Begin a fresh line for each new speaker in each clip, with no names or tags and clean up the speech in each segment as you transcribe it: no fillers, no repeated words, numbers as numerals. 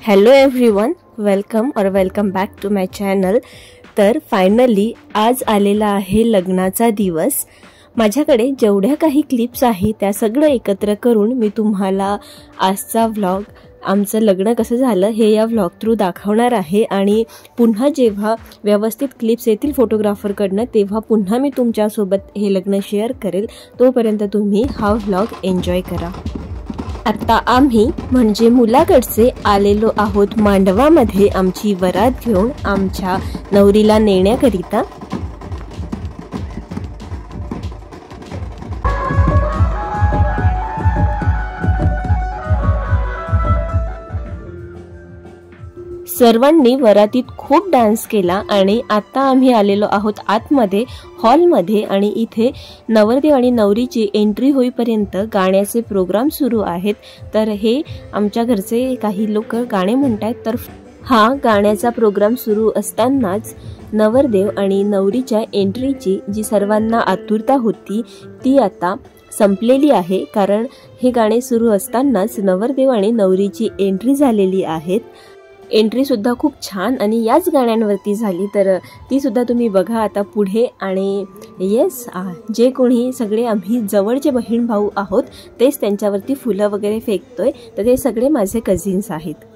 Hello everyone, welcome back to my channel. तर finally आज आलेला आहे लग्नाचा दिवस। माझ्याकडे जेवढ्या काही क्लिप्स आहेत त्या सगळं एकत्र करून मी तुम्हाला आजचा व्लॉग, आमचं लग्न कसं झालं हे या व्लॉग थ्रू दाखवणार आहे। आणि पुन्हा जेव्हा व्यवस्थित क्लिप्स येतील फोटोग्राफरकडनं तेव्हा पुन्हा मी तुमच्यासोबत हे लग्न शेअर करेल। तोपर्यंत तुम्ही हा व्लॉग एन्जॉय करा। आता आम्ही म्हणजे मुलाकडचे आलेलो आहोत मांडवामध्ये आमची वरात घेऊन आमच्या नवरीला नेण्याकरिता। सर्वांनी वरातीत खूप डान्स केला आणि आता आम्ही आलेलो आहोत आतमध्ये हॉलमध्ये आणि इथे नवरदेव आणि नवरीची एंट्री होईपर्यंत गाण्याचे प्रोग्राम सुरू आहेत। तर हे आमच्या घरचे काही लोक गाणे म्हणतात। तर हा गाण्याचा प्रोग्राम सुरू असतानाच नवरदेव आणि नवरीच्या एंट्रीची जी सर्वांना आतुरता होती ती आता संपलेली आहे, कारण हे गाणे सुरू असतानाच नवरदेव आणि नवरीची एंट्री झालेली आहे। एंट्री सुद्धा खूप छान आणि याच गाण्यांवरती झाली, तर ती सुद्धा तुम्ही बघा आता पुढे। आणि येस, जे कोणी सगळे आम्ही जवळचे बहीण भाऊ आहोत तेच त्यांच्यावरती फुलं वगैरे फेकतोय, तर ते सगळे माझे कझिन्स आहेत।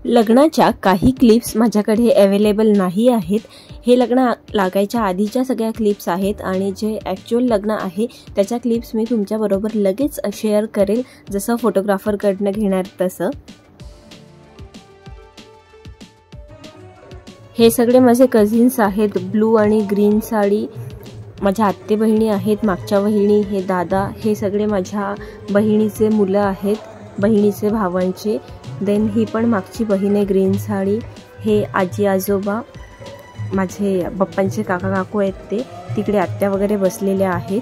लग्नाच्या काही क्लिप्स माझ्याकडे अवेलेबल नाही आहेत। हे लग्न लागायच्या आधीच्या सगळ्या क्लिप्स आहेत आणि जे ॲक्च्युअल लग्न आहे त्याच्या क्लिप्स मी तुमच्याबरोबर लगेच शेअर करेल, जसं फोटोग्राफरकडनं घेणार तसं। हे सगळे माझे कझिन्स आहेत। ब्लू आणि ग्रीन साडी माझ्या आत्ते बहिणी आहेत, मागच्या बहिणी, हे दादा, हे सगळे माझ्या बहिणीचे मुलं आहेत, बहिणीचे भावांचे। देन ही पण मागची बहीण आहे ग्रीन साडी। हे आजी आजोबा, माझे बाप्पांचे काका काकू आहेत, ते तिकडे आत्या वगैरे बसलेल्या आहेत।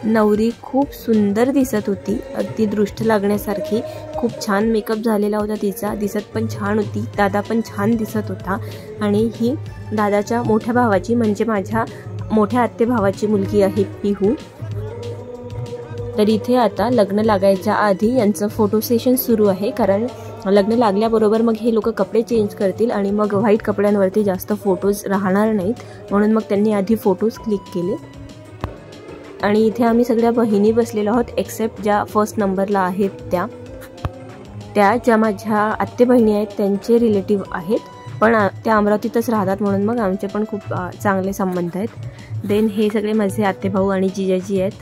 नवरी खूप सुंदर दिसत होती, अगदी दृष्ट लागण्यासारखी। खूप छान मेकअप झालेला होता तिचा, दिसत पण छान होती। दादा पण छान दिसत होता आणि ही दादाच्या मोठ्या भावाची म्हणजे माझ्या मोठ्या आत्ते भावाची मुलगी आहे पिहू। तर इथे आता लग्न लागायच्या आधी यांचं फोटो सेशन सुरू आहे, कारण लग्न लागल्याबरोबर मग हे लोक कपडे चेंज करतील आणि मग व्हाईट कपड्यांवरती जास्त फोटोज राहणार नाहीत, म्हणून मग त्यांनी आधी फोटोज क्लिक केले। आणि इथे आम्ही सगळ्या बहिणी बसलेलो आहोत, एक्सेप्ट ज्या फर्स्ट नंबरला आहेत त्या ज्या माझ्या आत्ते बहिणी आहेत त्यांचे रिलेटिव्ह आहेत, पण त्या अमरावतीतच राहतात, म्हणून मग आमचे पण खूप चांगले संबंध आहेत। देन हे सगळे माझे आत्तेभाऊ आणि जिजाजी आहेत।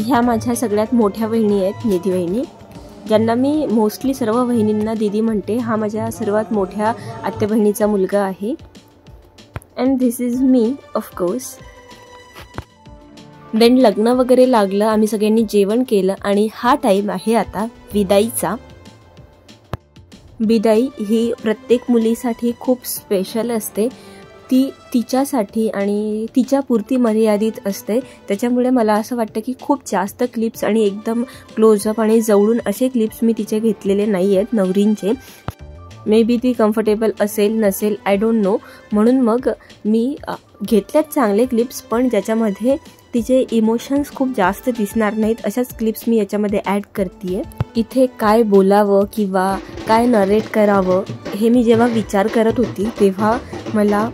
ह्या माझ्या सगळ्यात मोठ्या बहिणी आहेत, निधी बहिणी, ज्यांना मी मोस्टली सर्व बहिणींना दीदी म्हणते। हा माझ्या सर्वात मोठ्या आत्ते बहिणीचा मुलगा आहे। And this is me of course. Then लग्न वगैरे लागलं, आम्ही सगळ्यांनी जेवण केलं आणि हा टाईम आहे आता विदाईचा। विदाई ही प्रत्येक मुलीसाठी खूप स्पेशल असते। ती तिच्यासाठी आणि तिच्यापुरती मर्यादित असते। त्याच्यामुळे मला असं वाटतं की खूप जास्त क्लिप्स आणि एकदम क्लोजअप आणि जवळून असे क्लिप्स मी तिचे घेतलेले नाही आहेत नवरींचे। मे बी ती कम्फर्टेबल असेल नसेल, आय डोंट नो. म्हणून मग मी घेतल्यात चांगले क्लिप्स, पण ज्याच्यामध्ये तिचे इमोशन्स खूप जास्त दिसणार नाहीत अशाच क्लिप्स मी याच्यामध्ये ॲड करते. इथे काय बोलावं किंवा काय नरेट करावं हे मी जेव्हा विचार करत होती तेव्हा मला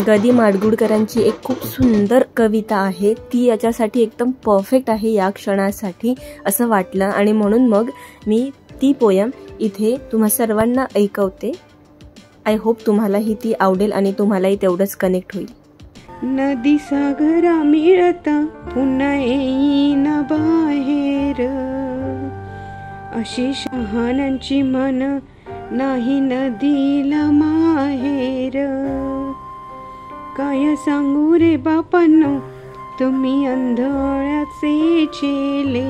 ग. दि. माडगूळकरांची एक खूप सुंदर कविता आहे, ती याच्यासाठी एकदम परफेक्ट आहे या क्षणासाठी असं वाटलं. आणि म्हणून मग मी ती पोयम इथे तुम्हा सर्वांना ऐकवते. आय होप तुम्हालाही ती आवडेल आणि तुम्हालाही तेवढंच कनेक्ट होईल.
नदी सागरा मिळता पुन्हा येईन बाहेर, अशी शहाण्यांची मन नाही नदीला माहेर. काय सांगू रे बापांनो तुम्ही आंधळ्याचे चेले,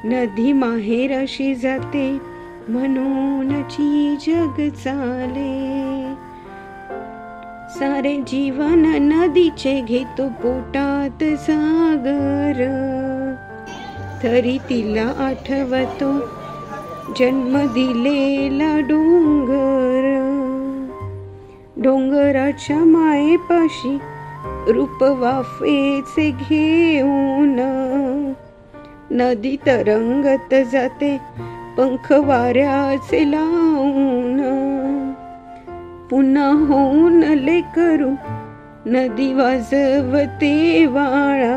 नदी माहेर अशी जाते म्हणूनची जग चाले. सारे जीवन नदीचे घेतो पोटात सागर, तरी तिला आठवतो जन्म दिलेला डोंगर. डोंगराच्या मायेपाशी रूप वाफेचे घेऊन, नदी तरंगत जाते पंख वाऱ्याचे लावून. पुन्हा होऊन लेकरू नदी वाजवते वाळा,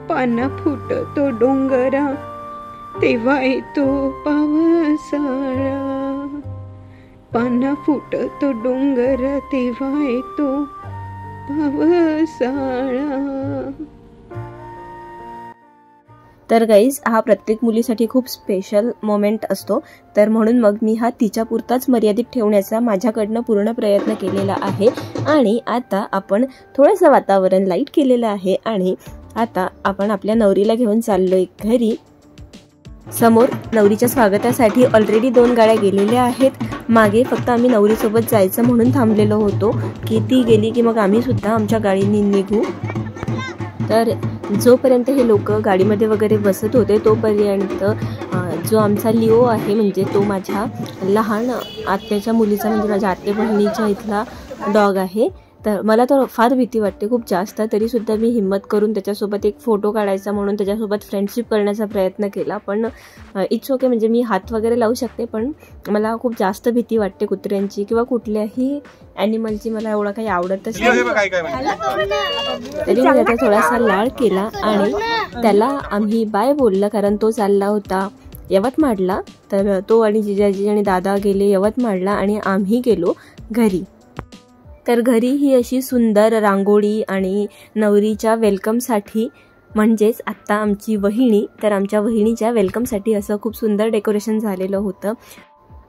पाना फुटतो डोंगरा तेव्हा येतो पावसाळा. पाना फुटतो डोंगर तेव्हा येतो पावसाळा.
तर गाईज, हा प्रत्येक मुलीसाठी खूप स्पेशल मोमेंट असतो, तर म्हणून मग मी हा तिच्यापुरताच मर्यादित ठेवण्याचा माझ्याकडनं पूर्ण प्रयत्न केलेला आहे. आणि आता आपण थोडंसं वातावरण लाईट केलेलं आहे आणि आता आपण आपल्या नवरीला घेऊन चाललोय घरी. समोर नवरीच्या स्वागतासाठी ऑलरेडी 2 गाड्या गेलेल्या आहेत. मागे फक्त आम्ही नवरीसोबत जायचं म्हणून थांबलेलो होतो की ती गेली की मग आम्ही सुद्धा आमच्या गाडीने निघू. तर जोपर्यंत हे लोक गाडीमध्ये वगैरे बसत होते तोपर्यंत जो आमचा लिओ आहे, म्हणजे तो माझ्या लहान आत्याच्या मुलीचा, म्हणजे माझ्या आत्या बहिणीच्या इथला डॉग आहे. तर मला तर फार भीती वाटते खूप जास्त, तरीसुद्धा मी हिम्मत करून त्याच्यासोबत एक फोटो काढायचा म्हणून त्याच्यासोबत फ्रेंडशिप करण्याचा प्रयत्न केला. पण इट्स ओके, म्हणजे मी हात वगैरे लावू शकते, पण मला खूप जास्त भीती वाटते कुत्र्यांची किंवा कुठल्याही ॲनिमलची. मला एवढं काही आवडतच नाही. तरी मी त्याचा थोडासा लाड केला आणि त्याला आम्ही बाय बोललं, कारण तो चालला होता यवतमाळला. तर तो आणि जिजाजी आणि दादा गेले यवतमाळला आणि आम्ही गेलो घरी. तर घरी ही अशी सुंदर रांगोळी आणि नवरीच्या वेलकमसाठी, म्हणजेच आत्ता आमची वहिनी, तर आमच्या वहिनीच्या वेलकमसाठी असं खूप सुंदर डेकोरेशन झालेलं होतं.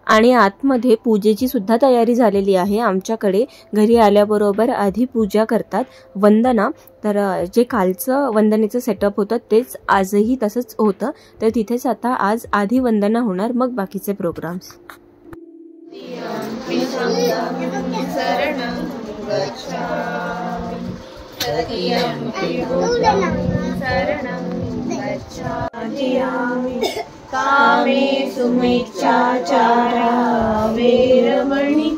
आणि आतमध्ये पूजेची सुद्धा तयारी झालेली आहे. आमच्याकडे घरी आल्याबरोबर आधी पूजा करतात, वंदना. तर जे कालचं वंदनेचं सेटअप होतं तेच आजही तसंच होतं. तर तिथेच आता आज आधी वंदना होणार, मग बाकीचे प्रोग्राम्स.
कामे सुमेच्छाचारा वेरमणि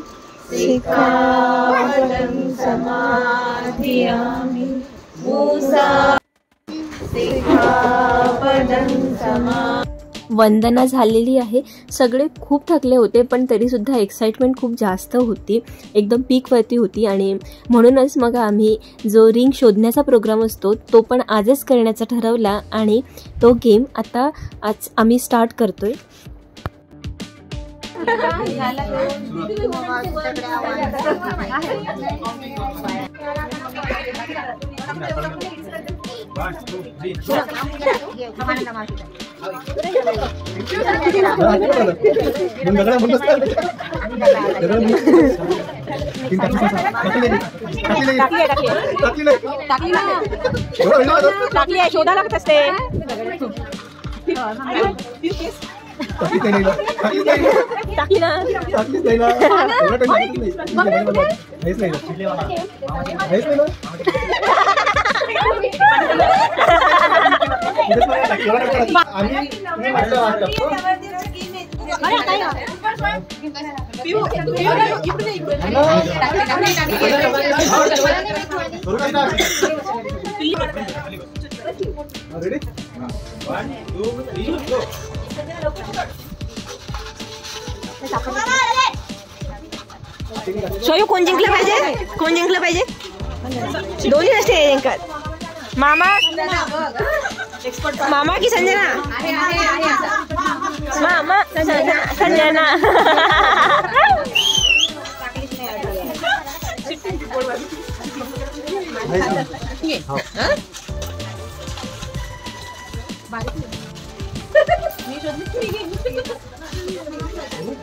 सिक्खापदं समाधियामि मूसा सिक्खापदं समाधियामि.
वंदना झालेली आहे. सगळे खूप थकले होते, पण तरीसुद्धा एक्साइटमेंट खूप जास्त होती, एकदम पीकवरती होती. आणि म्हणूनच मग आम्ही जो रिंग शोधण्याचा प्रोग्राम असतो तो पण आजच करण्याचा ठरवला आणि तो गेम आता आज आम्ही स्टार्ट करतोय.
शोधा लागत असते.
सोयू कोण जिंकलं पाहिजे? कोण जिंकलं पाहिजे? दोन्ही नसते जिंकत. मामा की संजना? मामा संजना.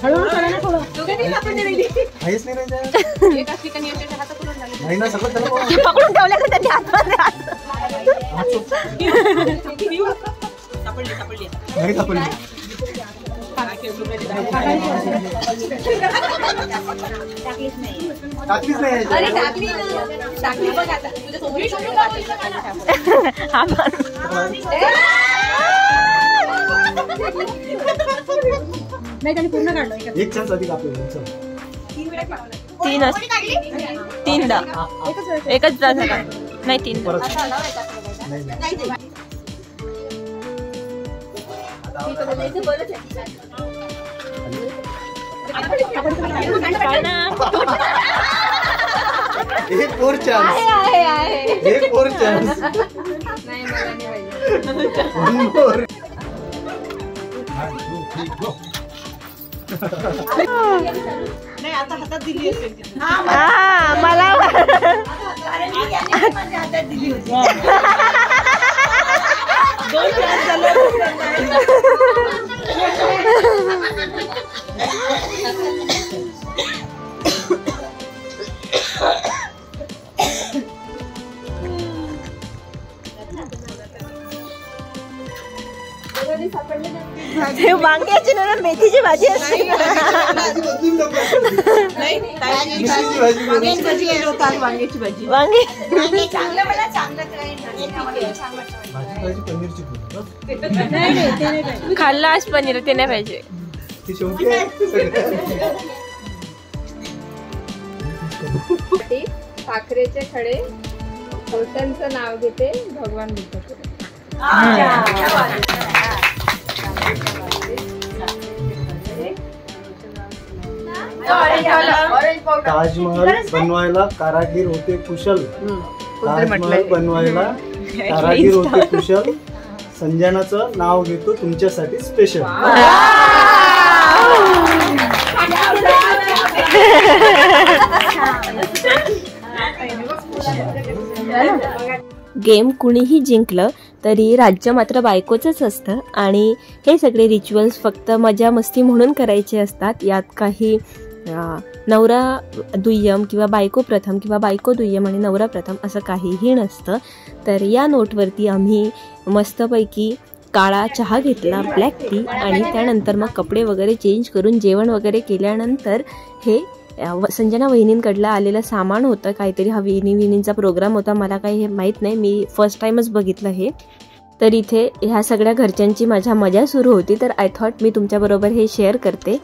हळूहळू करा ना थोडं.
पकडून ठेवल्या का त्यांनी हातमध्ये?
नाही त्यांनी पूर्ण काढलं.
एक चान्स अधिक आपल्याला.
तीनदा एकच तास झाला नाही. तीन
एक और चान्स. एक और चान्स.
नाही आता हातात दिली असेल.
मला
हातात दिली होती. 2 तास झाले.
वांग्याची ना मेथीची भाजी असते.
वांग्याची भाजी.
वांगे खाल्ला आज पनीर ते नाही पाहिजे.
साखरेचे खडे हॉटेलचं नाव घेते भगवान बुद्ध.
ताजमहल बनवायला कारागीर होते कुशल. ताजमहल बनवायला कारागीर होते कुशल. संजनाचं नाव घेतो तुमच्यासाठी स्पेशल.
गेम कुणीही जिंकलं तरी राज्य मात्र बायकोचंच असतं आणि हे सगळे रिच्युअल्स फक्त मजा मस्ती म्हणून करायचे असतात. यात काही नवरा दुय्यम किंवा बायको प्रथम किंवा बायको दुय्यम आणि नवरा प्रथम असं काहीही नसतं. तर या नोटवरती आम्ही मस्तपैकी काळा चहा घेतला, ब्लॅक टी, आणि त्यानंतर मग कपडे वगैरे चेंज करून जेवण वगैरे केल्यानंतर हे संजना वहिनींकडलं आलेलं सामान होतं. काहीतरी हा विणीचा प्रोग्राम होता. मला काही हे माहीत नाही, मी फर्स्ट टाईमच बघितलं हे. तर इथे ह्या सगळ्या घरच्यांची माझ्या मजा सुरू होती. तर आय थॉट मी तुमच्याबरोबर हे शेअर करते.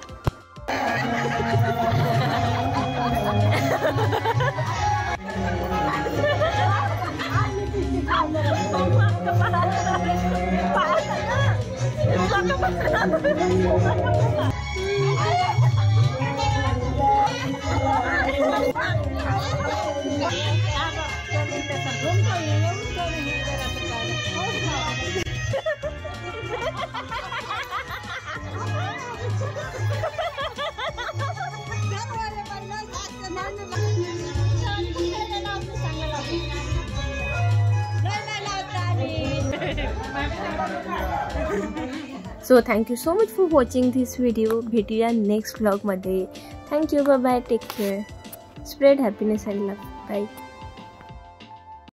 So thank you so much for watching this video. भेटूया नेक्स्ट व्लॉग मध्ये. Thank you. Bye bye. Take care. Spread happiness and love. Bye.